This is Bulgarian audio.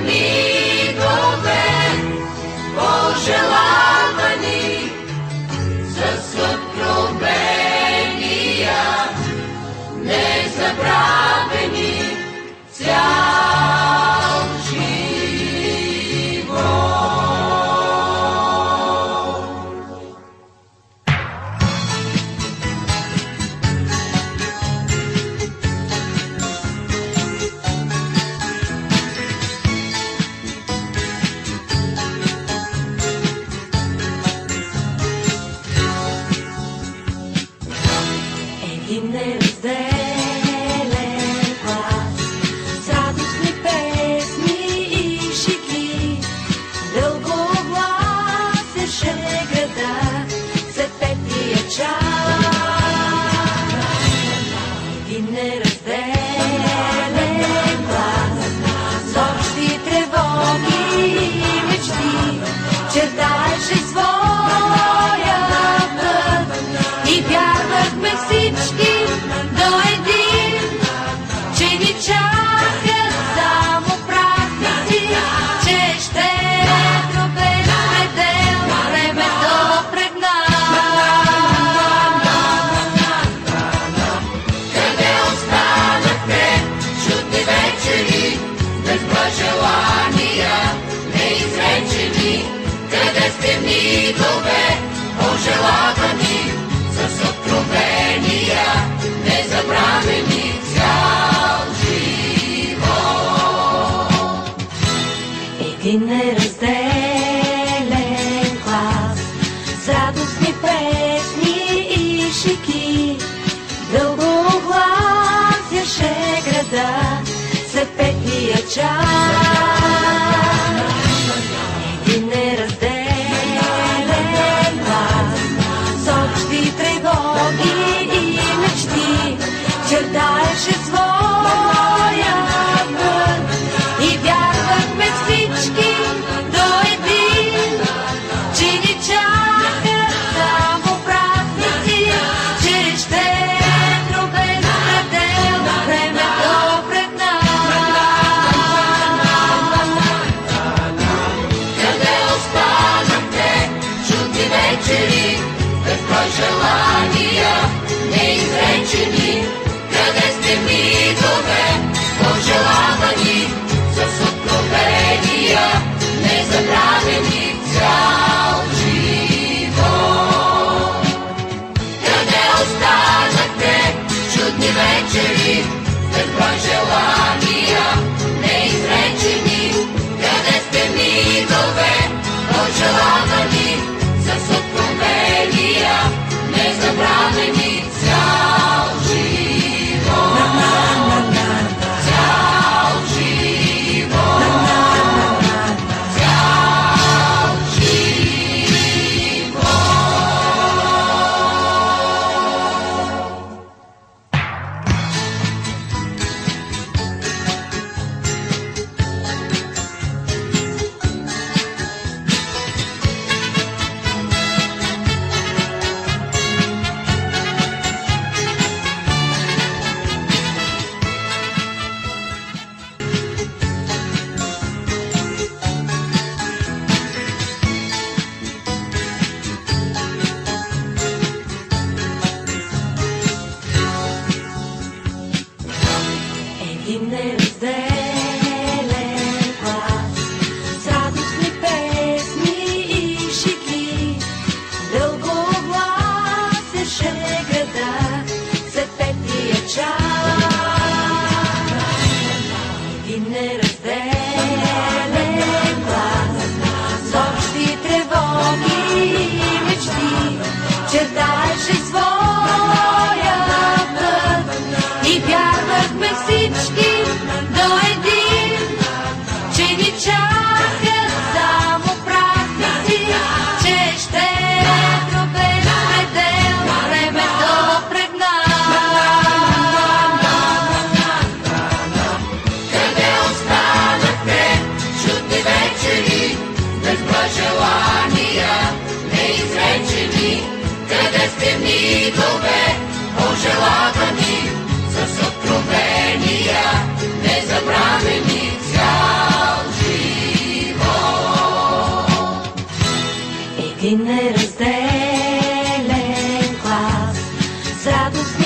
мигове, пожелавани с откровения, незабравени цял живот. Един неразделен глас с радостни песни и шики дълговласеше града след петия час. Един неразделен глас с общи тревоги и мечти чертаеше своя път и вярвахме всички до един, че ни чакат само празници, че ще е без предел времето пред нас. Къде останахте чудни вечери, без пожелания неизречени? Къде сте мигове, пожелавани с откровения, незабравени цял живот? Един неразделен глас с радостни песни и шики дълговласяше града след петия час. Един неразделен глас с общи тревоги и мечти чертаеше своя път и вярвахме всички до един, че ни чакат само празници, че ще е без предел времето пред нас. Къде останахте чудни вечери, без пожелания неизречени? Къде сте мигове, пожелавани с откровения, незабравени цял живот? Къде останахте чудни вечери, без пожелания неизречени? Къде сте мигове, пожелавани с откровения, незабравени цял живот? Цял живот. Цял живот. Един неразделен глас с радостни песни и шики дълговласяше града след петия час. Един неразделен глас с общи тревоги и мечти чертаеше своя път и вярвахме всички до един, че ни чакат само празници, че ще е без предел времето пред нас. Къде останахте чудни вечери, без пожелания неизречени? Къде сте мигове, пожелавани с откровения, незабравени цял живот? един неразделен клас с радостни